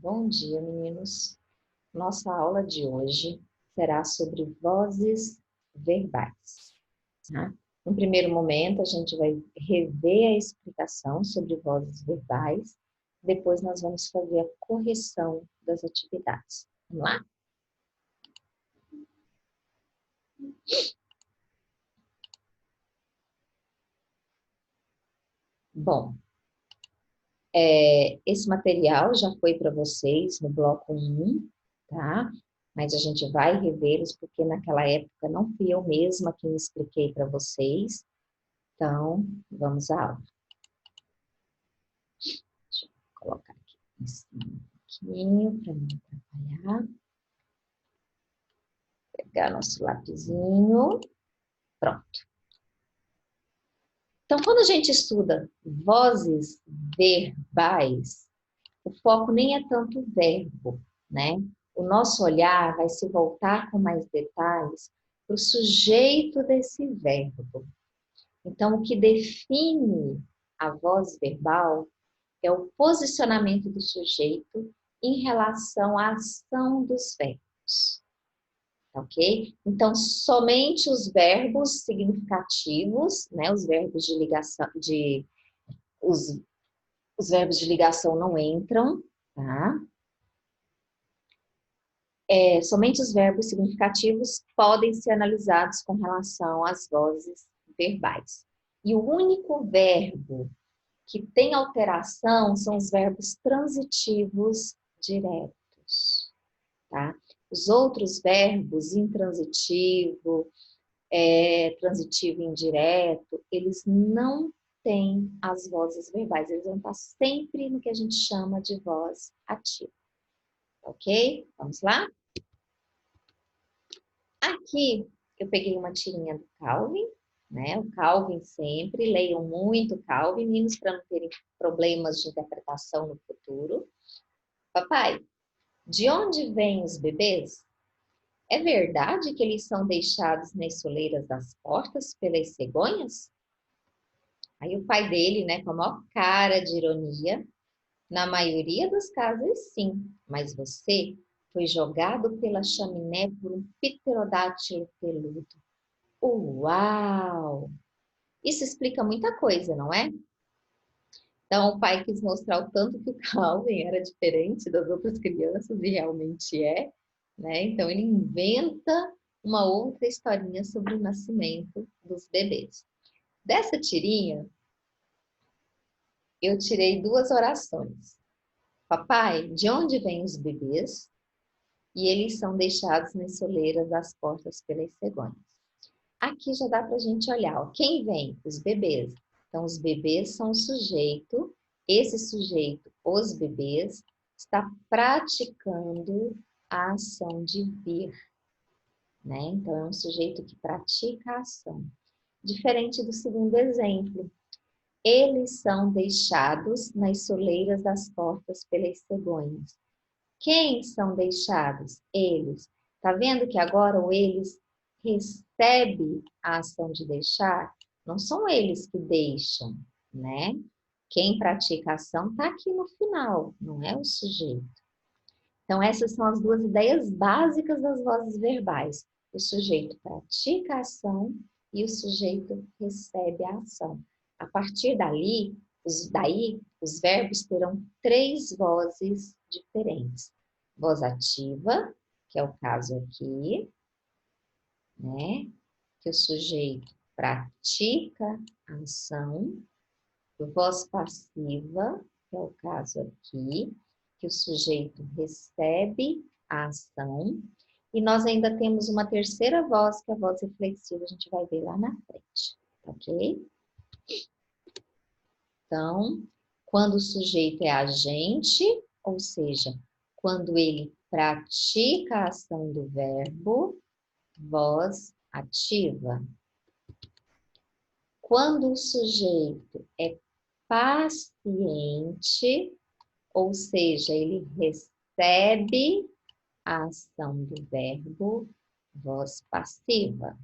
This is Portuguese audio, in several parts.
Bom dia, meninos. Nossa aula de hoje será sobre vozes verbais, tá? No primeiro momento, a gente vai rever a explicação sobre vozes verbais. Depois, nós vamos fazer a correção das atividades. Vamos lá? Bom, esse material já foi para vocês no bloco 1, tá? Mas a gente vai revê-los porque naquela época não fui eu mesma quem expliquei para vocês. Então, vamos à aula. Deixa eu colocar aqui em cima um pouquinho para não atrapalhar. Pegar nosso lapisinho. Pronto. Então, quando a gente estuda vozes verbais, o foco nem é tanto o verbo, né? O nosso olhar vai se voltar com mais detalhes para o sujeito desse verbo. Então, o que define a voz verbal é o posicionamento do sujeito em relação à ação dos verbos, ok? Então, somente os verbos significativos, né, os verbos de ligação, os verbos de ligação não entram, tá? Somente os verbos significativos podem ser analisados com relação às vozes verbais. E o único verbo que tem alteração são os verbos transitivos diretos, tá? Os outros verbos, intransitivo, transitivo indireto, eles não têm as vozes verbais, eles vão estar sempre no que a gente chama de voz ativa, ok? Vamos lá? Aqui eu peguei uma tirinha do Calvin, né? O Calvin sempre, leiam muito Calvin, meninos, para não terem problemas de interpretação no futuro. Papai, de onde vêm os bebês? É verdade que eles são deixados nas soleiras das portas pelas cegonhas? Aí o pai dele, né, com a maior cara de ironia, na maioria dos casos sim, mas você foi jogado pela chaminé por um pterodátilo peludo. Uau! Isso explica muita coisa, não é? Então, o pai quis mostrar o tanto que o Calvin era diferente das outras crianças, e realmente é, né? Então, ele inventa uma outra historinha sobre o nascimento dos bebês. Dessa tirinha, eu tirei duas orações. Papai, de onde vêm os bebês? E eles são deixados nas soleiras das portas pelas cegonhas. Aqui já dá para a gente olhar, ó, quem vem? Os bebês. Então, os bebês são o sujeito, esse sujeito, os bebês, está praticando a ação de vir, né? Então, é um sujeito que pratica a ação. Diferente do segundo exemplo, eles são deixados nas soleiras das portas pelas cegonhas. Quem são deixados? Eles. Tá vendo que agora o eles recebe a ação de deixar? Não são eles que deixam, né? Quem pratica a ação está aqui no final, não é o sujeito. Então, essas são as duas ideias básicas das vozes verbais. O sujeito pratica a ação e o sujeito recebe a ação. A partir daí, os verbos terão três vozes diferentes. Voz ativa, que é o caso aqui, né? Que o sujeito pratica a ação. Voz passiva, que é o caso aqui, que o sujeito recebe a ação. E nós ainda temos uma terceira voz, que é a voz reflexiva, a gente vai ver lá na frente, ok? Então, quando o sujeito é agente, ou seja, quando ele pratica a ação do verbo, voz ativa. Quando o sujeito é paciente, ou seja, ele recebe a ação do verbo, voz passiva.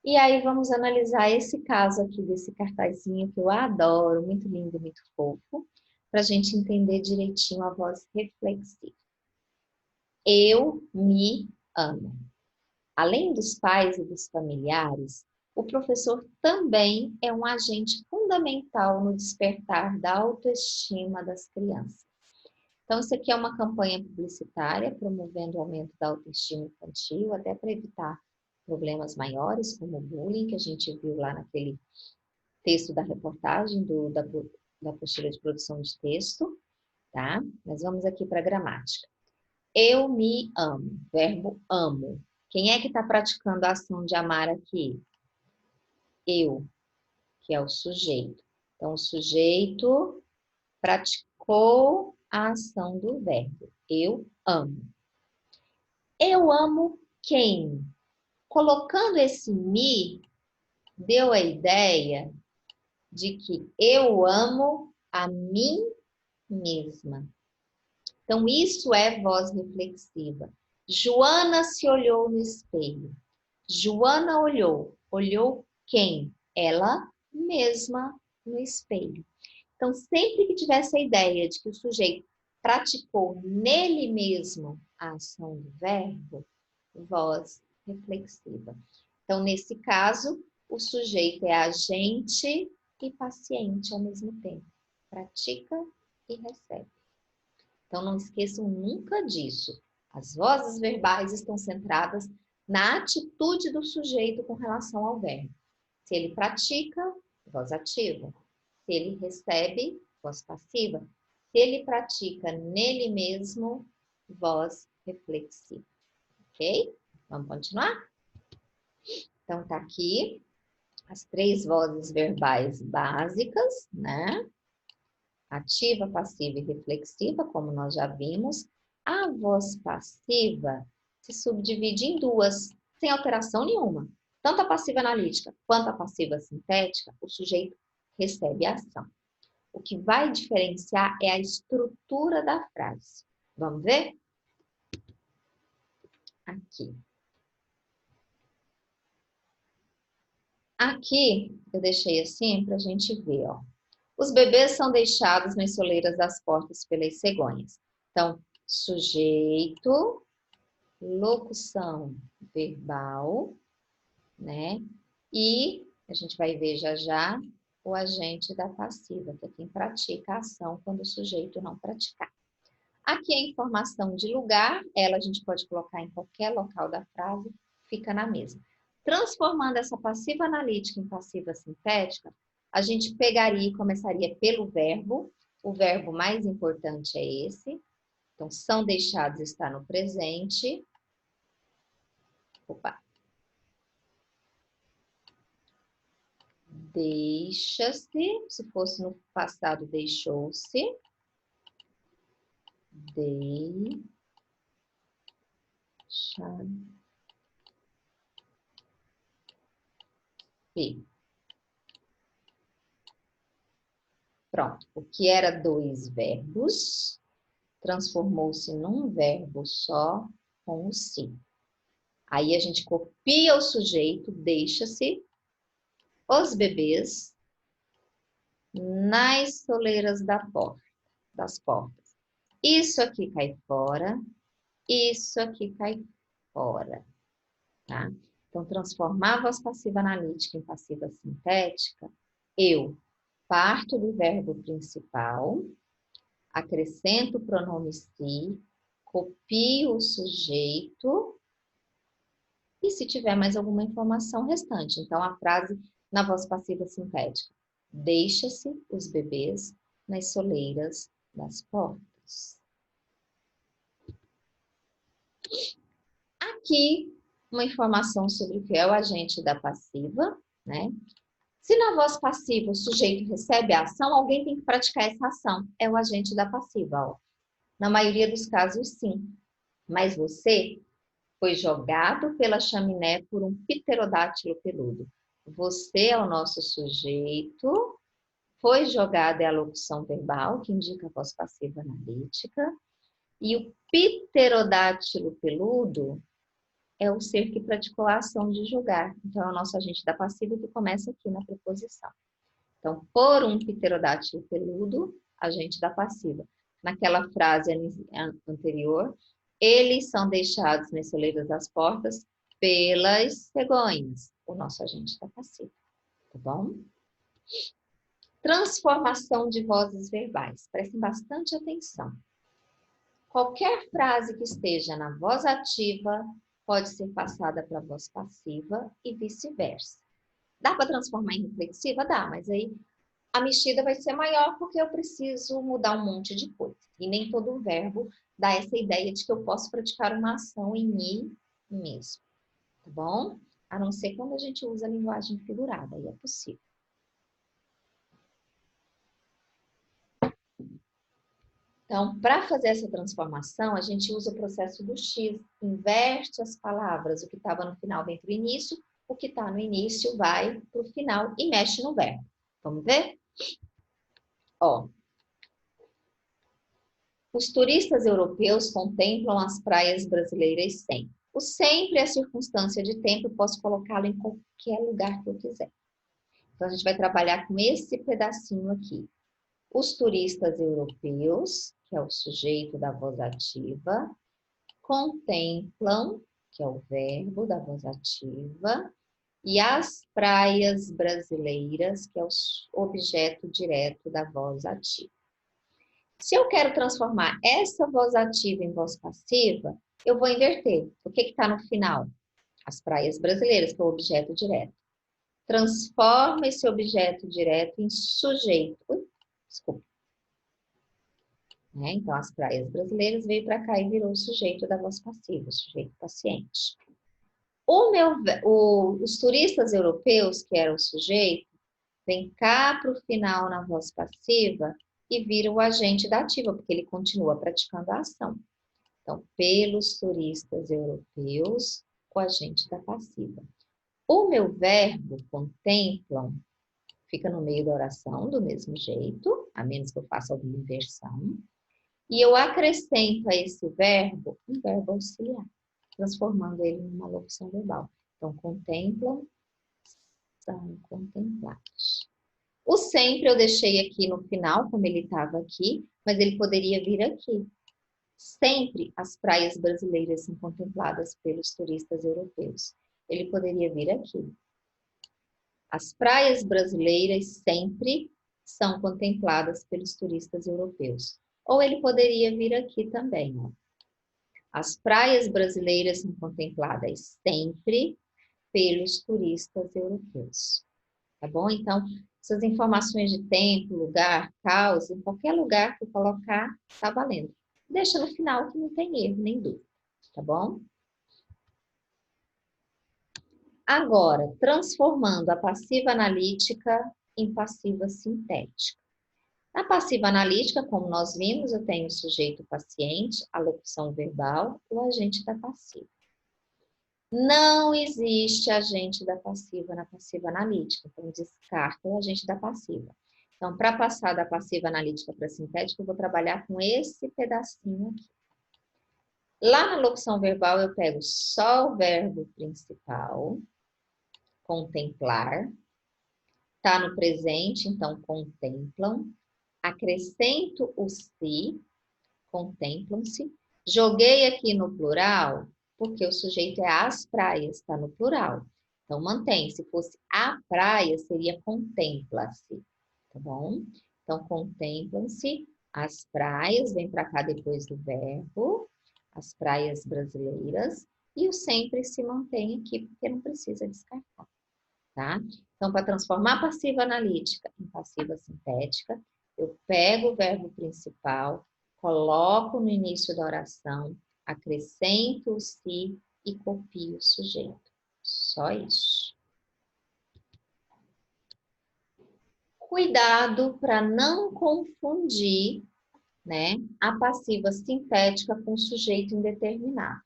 E aí vamos analisar esse caso aqui desse cartazinho que eu adoro, muito lindo, muito fofo, para a gente entender direitinho a voz reflexiva. Eu me amo. Além dos pais e dos familiares, o professor também é um agente fundamental no despertar da autoestima das crianças. Então, isso aqui é uma campanha publicitária promovendo o aumento da autoestima infantil, até para evitar problemas maiores, como o bullying, que a gente viu lá naquele texto da reportagem da apostila de produção de texto, tá? Mas vamos aqui para a gramática. Eu me amo, verbo amo. Quem é que está praticando a ação de amar aqui? Eu, que é o sujeito. Então, o sujeito praticou a ação do verbo. Eu amo. Eu amo quem? Colocando esse me, deu a ideia de que eu amo a mim mesma. Então, isso é voz reflexiva. Joana se olhou no espelho. Joana olhou. Olhou quem? Ela mesma no espelho. Então, sempre que tivesse a ideia de que o sujeito praticou nele mesmo a ação do verbo, voz reflexiva. Então, nesse caso, o sujeito é agente e paciente ao mesmo tempo. Pratica e recebe. Então, não esqueçam nunca disso. As vozes verbais estão centradas na atitude do sujeito com relação ao verbo. Se ele pratica, voz ativa. Se ele recebe, voz passiva. Se ele pratica nele mesmo, voz reflexiva. Ok? Vamos continuar? Então, tá aqui as 3 vozes verbais básicas, né? Ativa, passiva e reflexiva, como nós já vimos. A voz passiva se subdivide em 2, sem alteração nenhuma. Tanto a passiva analítica quanto a passiva sintética, o sujeito recebe a ação. O que vai diferenciar é a estrutura da frase. Vamos ver? Aqui. Aqui, eu deixei assim para a gente ver, ó. Os bebês são deixados nas soleiras das portas pelas cegonhas. Então, sujeito, locução verbal, né? E a gente vai ver já já o agente da passiva, que é quem pratica a ação quando o sujeito não praticar. Aqui a informação de lugar, ela a gente pode colocar em qualquer local da frase, fica na mesma. Transformando essa passiva analítica em passiva sintética, a gente pegaria e começaria pelo verbo. O verbo mais importante é esse. Então, são deixados está no presente. Opa. Deixa-se, se fosse no passado, deixou-se. Deixa-se. Pronto. O que era 2 verbos transformou-se num verbo só com o se. Aí a gente copia o sujeito, deixa-se, os bebês nas soleiras das portas. Isso aqui cai fora, isso aqui cai fora, tá? Então, transformar a voz passiva analítica em passiva sintética, eu parto do verbo principal, acrescento o pronome se, copio o sujeito e se tiver mais alguma informação restante. Então, a frase na voz passiva sintética. Deixa-se os bebês nas soleiras das portas. Aqui, uma informação sobre o que é o agente da passiva, né? Se na voz passiva o sujeito recebe a ação, alguém tem que praticar essa ação. É o agente da passiva, ó. Na maioria dos casos, sim. Mas você foi jogado pela chaminé por um pterodátilo peludo. Você é o nosso sujeito. Foi jogado é a locução verbal, que indica a voz passiva analítica. E o pterodátilo peludo é o ser que praticou a ação de jogar. Então, é o nosso agente da passiva que começa aqui na preposição. Então, por um pterodátilo peludo, agente da passiva. Naquela frase anterior, eles são deixados nas soleiras das portas pelas cegonhas, o nosso agente da passiva, tá bom? Transformação de vozes verbais. Prestem bastante atenção. Qualquer frase que esteja na voz ativa pode ser passada para a voz passiva e vice-versa. Dá para transformar em reflexiva? Dá, mas aí a mexida vai ser maior porque eu preciso mudar um monte de coisa. E nem todo verbo dá essa ideia de que eu posso praticar uma ação em mim mesmo, tá bom? A não ser quando a gente usa a linguagem figurada, aí é possível. Então, para fazer essa transformação, a gente usa o processo do X, inverte as palavras, o que estava no final vem para o início, o que está no início vai para o final e mexe no verbo. Vamos ver? Ó, os turistas europeus contemplam as praias brasileiras sempre. O sempre é circunstância de tempo, eu posso colocá-lo em qualquer lugar que eu quiser. Então, a gente vai trabalhar com esse pedacinho aqui. Os turistas europeus, que é o sujeito da voz ativa, contemplam, que é o verbo da voz ativa, e as praias brasileiras, que é o objeto direto da voz ativa. Se eu quero transformar essa voz ativa em voz passiva, eu vou inverter. O que está no final? As praias brasileiras, que é o objeto direto. Transforma esse objeto direto em sujeito. Desculpa. Então, as praias brasileiras veio para cá e virou o sujeito da voz passiva, o sujeito paciente. Os turistas europeus, que era o sujeito, vem cá para o final na voz passiva e vira o agente da ativa, porque ele continua praticando a ação. Então, pelos turistas europeus, o agente da passiva. O meu verbo, contemplam, fica no meio da oração do mesmo jeito, a menos que eu faça alguma inversão. E eu acrescento a esse verbo um verbo auxiliar, transformando ele numa locução verbal. Então, contemplam, são contemplados. O sempre eu deixei aqui no final, como ele estava aqui, mas ele poderia vir aqui. Sempre as praias brasileiras são contempladas pelos turistas europeus. Ele poderia vir aqui. As praias brasileiras sempre são contempladas pelos turistas europeus. Ou ele poderia vir aqui também. Ó. As praias brasileiras são contempladas sempre pelos turistas europeus. Tá bom? Então, essas informações de tempo, lugar, causa, em qualquer lugar que eu colocar, tá valendo. Deixa no final que não tem erro, nem dúvida. Tá bom? Agora, transformando a passiva analítica em passiva sintética. Na passiva analítica, como nós vimos, eu tenho o sujeito paciente, a locução verbal, o agente da passiva. Não existe agente da passiva na passiva analítica, então descarta o agente da passiva. Então, para passar da passiva analítica para a sintética, eu vou trabalhar com esse pedacinho aqui. Lá na locução verbal, eu pego só o verbo principal, contemplar, está no presente, então contemplam. Acrescento o se, contemplam-se. Joguei aqui no plural, porque o sujeito é as praias, está no plural. Então, mantém. Se fosse a praia, seria contempla-se, tá bom? Então, contemplam-se as praias, vem para cá depois do verbo, as praias brasileiras, e o sempre se mantém aqui, porque não precisa descartar, tá? Então, para transformar a passiva analítica em passiva sintética, eu pego o verbo principal, coloco no início da oração, acrescento o se e copio o sujeito. Só isso. Cuidado para não confundir, né, a passiva sintética com o sujeito indeterminado.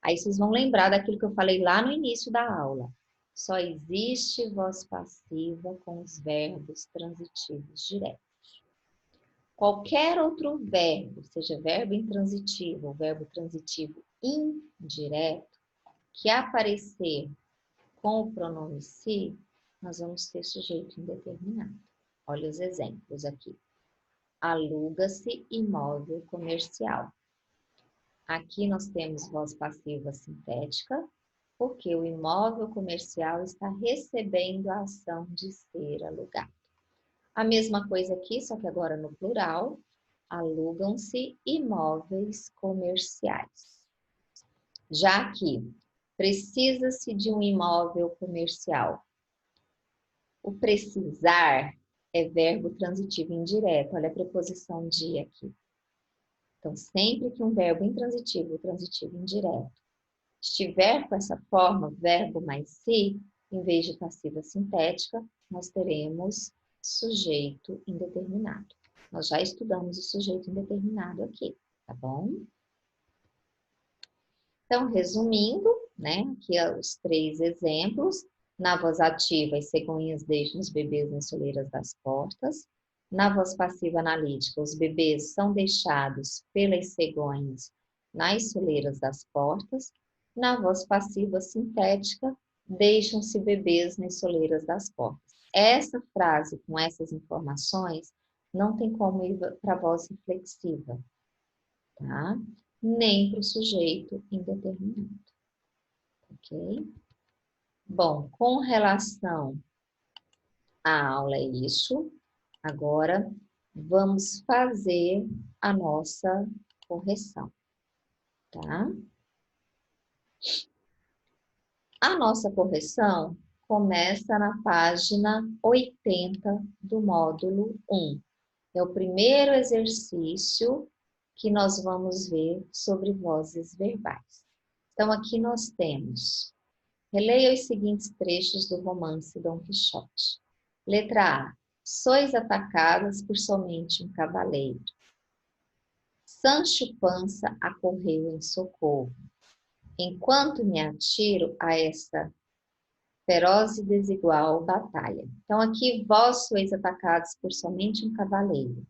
Aí vocês vão lembrar daquilo que eu falei lá no início da aula. Só existe voz passiva com os verbos transitivos diretos. Qualquer outro verbo, seja verbo intransitivo ou verbo transitivo indireto, que aparecer com o pronome se, nós vamos ter sujeito indeterminado. Olha os exemplos aqui. aluga-se imóvel comercial. Aqui nós temos voz passiva sintética, porque o imóvel comercial está recebendo a ação de ser alugado. A mesma coisa aqui, só que agora no plural, alugam-se imóveis comerciais. Já aqui, precisa-se de um imóvel comercial. O precisar é verbo transitivo indireto, olha a preposição de aqui. Então, sempre que um verbo intransitivo, transitivo indireto, estiver com essa forma, verbo mais se, em vez de passiva sintética, nós teremos sujeito indeterminado. Nós já estudamos o sujeito indeterminado aqui, tá bom? Então, resumindo, né, aqui os 3 exemplos. Na voz ativa, as cegonhas deixam os bebês nas soleiras das portas. Na voz passiva analítica, os bebês são deixados pelas cegonhas nas soleiras das portas. Na voz passiva sintética, deixam-se bebês nas soleiras das portas. Essa frase, com essas informações, não tem como ir para a voz reflexiva, tá? Nem para o sujeito indeterminado, ok? Bom, com relação à aula é isso. Agora, vamos fazer a nossa correção, tá? A nossa correção começa na página 80 do módulo 1. É o primeiro exercício que nós vamos ver sobre vozes verbais. Então, aqui nós temos: releia os seguintes trechos do romance Dom Quixote. Letra A. Sois atacadas por somente um cavaleiro. Sancho Pança acorreu em socorro. Enquanto me atiro a esta feroz e desigual batalha. Então, aqui, vós sois atacados por somente um cavaleiro.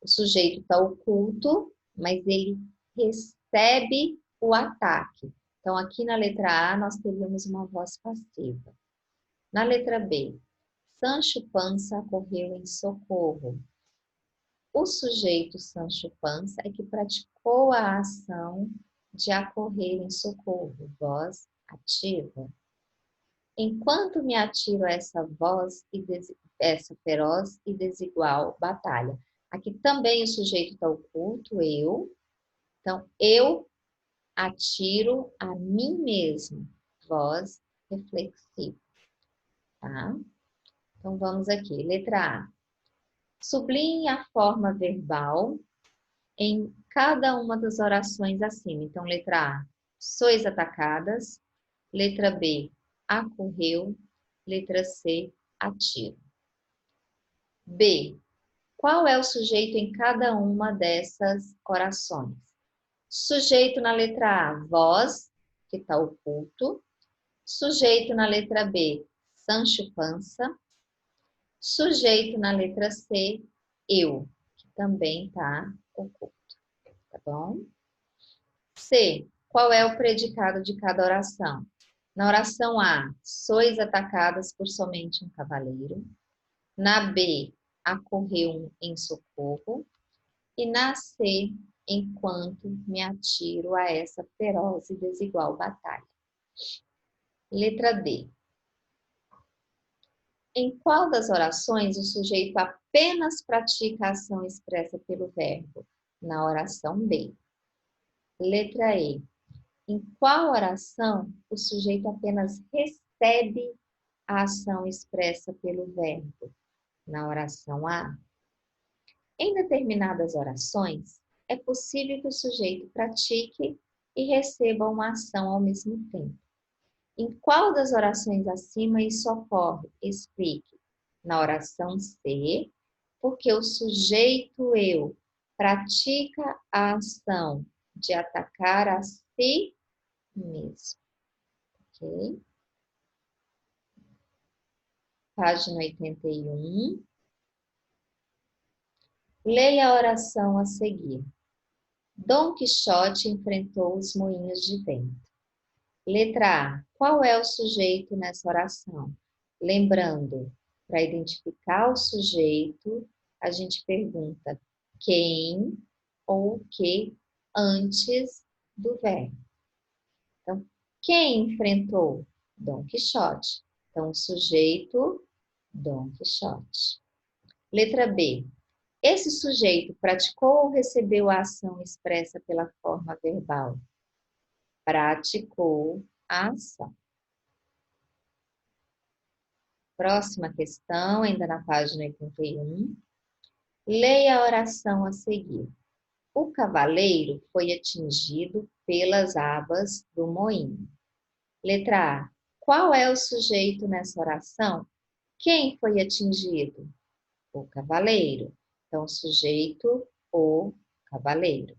O sujeito está oculto, mas ele recebe o ataque. Então, aqui na letra A, nós teríamos uma voz passiva. Na letra B, Sancho Pança acorreu em socorro. O sujeito Sancho Pança é que praticou a ação de acorrer em socorro, voz ativa. Enquanto me atiro a essa essa feroz e desigual batalha. Aqui também o sujeito está oculto, eu. Então, eu atiro a mim mesmo, voz reflexiva, tá? Então, vamos aqui. Letra A. Sublinhe a forma verbal em cada uma das orações acima. Então, letra A, sois atacadas. Letra B, acorreu. Letra C, atiro. B, qual é o sujeito em cada uma dessas orações? Sujeito na letra A, vós, que está oculto. Sujeito na letra B, Sancho Pança. Sujeito na letra C, eu, que também está oculto, tá bom? C, qual é o predicado de cada oração? Na oração A, sois atacadas por somente um cavaleiro. Na B, acorreu em socorro. E na C, enquanto me atiro a essa feroz e desigual batalha. Letra D. Em qual das orações o sujeito apenas pratica a ação expressa pelo verbo? Na oração B. Letra E. Em qual oração o sujeito apenas recebe a ação expressa pelo verbo? Na oração A. Em determinadas orações, é possível que o sujeito pratique e receba uma ação ao mesmo tempo. Em qual das orações acima isso ocorre? Explique. Na oração C, porque o sujeito eu pratica a ação de atacar a si mesmo. Ok? Página 81. Leia a oração a seguir. Dom Quixote enfrentou os moinhos de vento. Letra A. Qual é o sujeito nessa oração? Lembrando, para identificar o sujeito, a gente pergunta quem ou o que antes do verbo. Então, quem enfrentou? Dom Quixote. Então, o sujeito, Dom Quixote. Letra B. Esse sujeito praticou ou recebeu a ação expressa pela forma verbal? Praticou a ação. Próxima questão, ainda na página 81. Leia a oração a seguir. O cavaleiro foi atingido pelas abas do moinho. Letra A. Qual é o sujeito nessa oração? Quem foi atingido? O cavaleiro. Então, sujeito, o cavaleiro.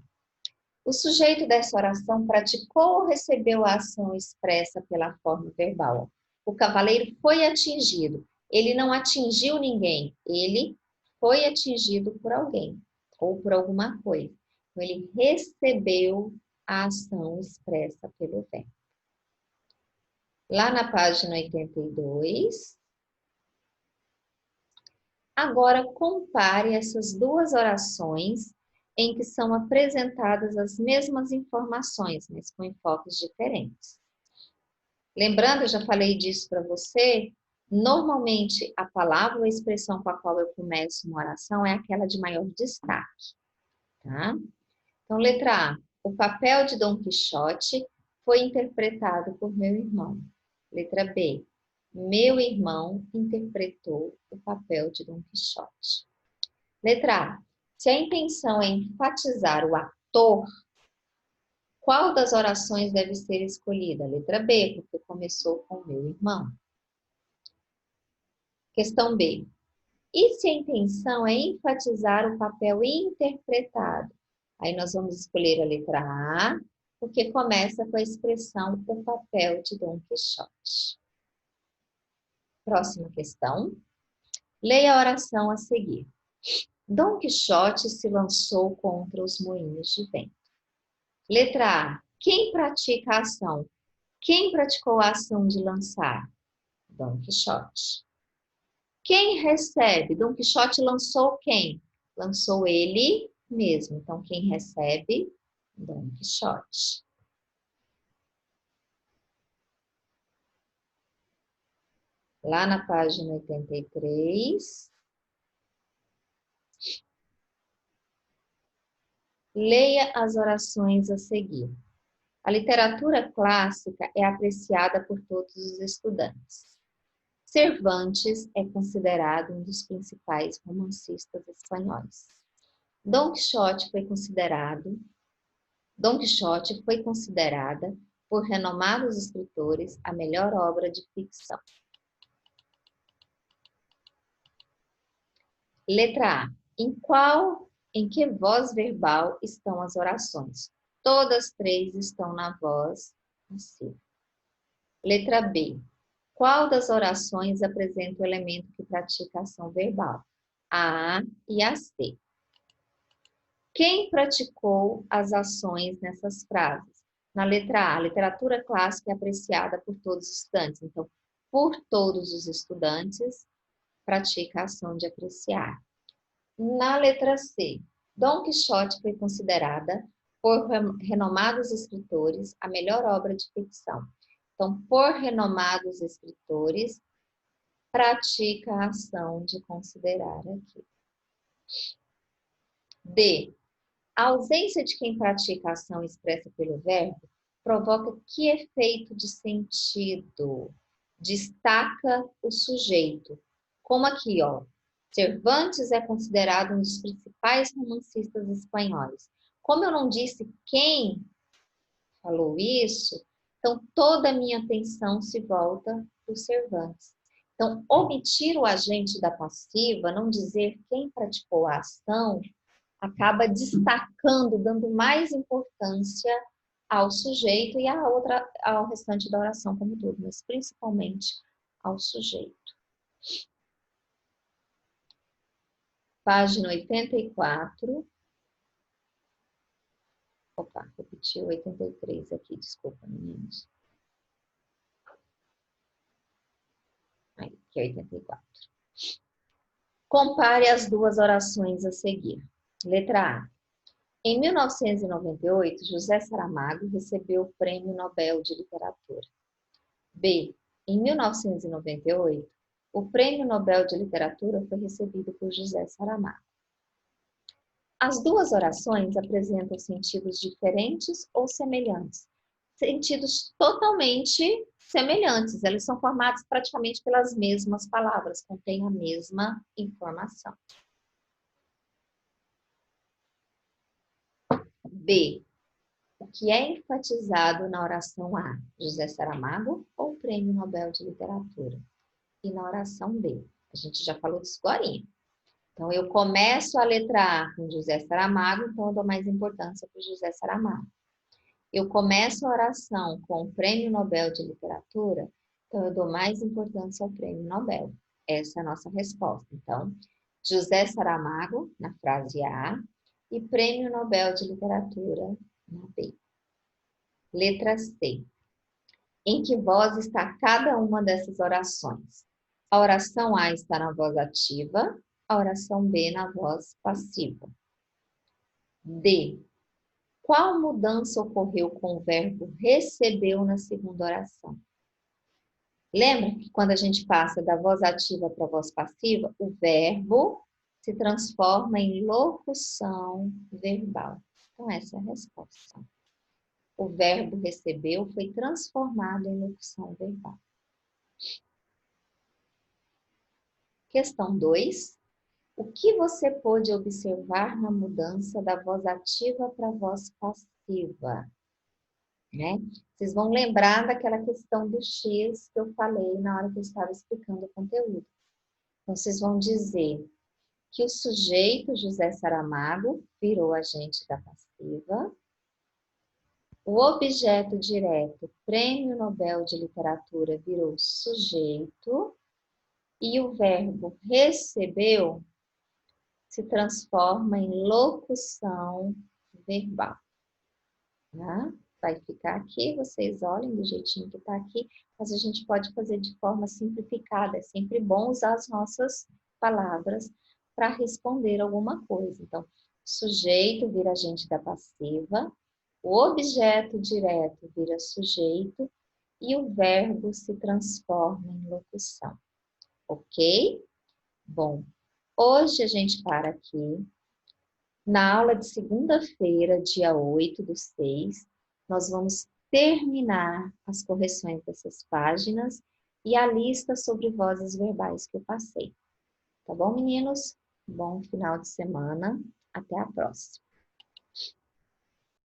O sujeito dessa oração praticou ou recebeu a ação expressa pela forma verbal? O cavaleiro foi atingido. Ele não atingiu ninguém. Ele foi atingido por alguém ou por alguma coisa. Então, ele recebeu a ação expressa pelo verbo. Lá na página 82. Agora, compare essas duas orações em que são apresentadas as mesmas informações, mas com enfoques diferentes. Lembrando, eu já falei disso para você, normalmente a palavra ou a expressão com a qual eu começo uma oração é aquela de maior destaque, tá? Então, letra A. O papel de Dom Quixote foi interpretado por meu irmão. Letra B. Meu irmão interpretou o papel de Dom Quixote. Letra A. Se a intenção é enfatizar o ator, qual das orações deve ser escolhida? Letra B, porque começou com meu irmão. Questão B. E se a intenção é enfatizar o papel interpretado? Aí nós vamos escolher a letra A, porque começa com a expressão o papel de Dom Quixote. Próxima questão. Leia a oração a seguir. Dom Quixote se lançou contra os moinhos de vento. Letra A. Quem pratica a ação? Quem praticou a ação de lançar? Dom Quixote. Quem recebe? Dom Quixote lançou quem? Lançou ele mesmo. Então, quem recebe? Dom Quixote. Lá na página 83. Leia as orações a seguir. A literatura clássica é apreciada por todos os estudantes. Cervantes é considerado um dos principais romancistas espanhóis. Dom Quixote foi considerada por renomados escritores a melhor obra de ficção. Letra A. Em que voz verbal estão as orações? Todas três estão na voz passiva. Letra B. Qual das orações apresenta o elemento que pratica a ação verbal? A e a C. Quem praticou as ações nessas frases? Na letra A, a literatura clássica é apreciada por todos os estudantes. Então, por todos os estudantes, pratica a ação de apreciar. Na letra C, Dom Quixote foi considerada por renomados escritores a melhor obra de ficção. Então, por renomados escritores, pratica a ação de considerar aqui. D. A ausência de quem pratica a ação expressa pelo verbo provoca que efeito de sentido? Destaca o sujeito. Como aqui, ó. Cervantes é considerado um dos principais romancistas espanhóis. Como eu não disse quem falou isso, então toda a minha atenção se volta para o Cervantes. Então, omitir o agente da passiva, não dizer quem praticou a ação, acaba destacando, dando mais importância ao sujeito e ao restante da oração como todo, mas principalmente ao sujeito. Página 84. Opa, repeti o 83 aqui, desculpa, meninos. Aqui é 84. Compare as duas orações a seguir. Letra A. Em 1998, José Saramago recebeu o Prêmio Nobel de Literatura. B. Em 1998, o Prêmio Nobel de Literatura foi recebido por José Saramago. As duas orações apresentam sentidos diferentes ou semelhantes? Sentidos totalmente semelhantes. Elas são formadas praticamente pelas mesmas palavras, contêm a mesma informação. B. O que é enfatizado na oração A? José Saramago ou Prêmio Nobel de Literatura? E na oração B? A gente já falou disso agora. Então, eu começo a letra A com José Saramago, então eu dou mais importância para o José Saramago. Eu começo a oração com o Prêmio Nobel de Literatura, então eu dou mais importância ao Prêmio Nobel. Essa é a nossa resposta. Então, José Saramago, na frase A, e Prêmio Nobel de Literatura, na B. Letra C. Em que voz está cada uma dessas orações? A oração A está na voz ativa, a oração B na voz passiva. D. Qual mudança ocorreu com o verbo recebeu na segunda oração? Lembra que quando a gente passa da voz ativa para a voz passiva, o verbo se transforma em locução verbal. Então, essa é a resposta. O verbo recebeu foi transformado em locução verbal. Questão 2. O que você pôde observar na mudança da voz ativa para a voz passiva? Né? Vocês vão lembrar daquela questão do X que eu falei na hora que eu estava explicando o conteúdo. Então, vocês vão dizer que o sujeito José Saramago virou agente da passiva, o objeto direto Prêmio Nobel de Literatura virou sujeito e o verbo recebeu se transforma em locução verbal. Tá? Vai ficar aqui, vocês olhem do jeitinho que está aqui, mas a gente pode fazer de forma simplificada. É sempre bom usar as nossas palavras para responder alguma coisa. Então, sujeito vira agente da passiva, o objeto direto vira sujeito e o verbo se transforma em locução. Ok? Bom, hoje a gente para aqui. Na aula de segunda-feira, dia 8/6, nós vamos terminar as correções dessas páginas e a lista sobre vozes verbais que eu passei. Tá bom, meninos? Bom final de semana. Até a próxima.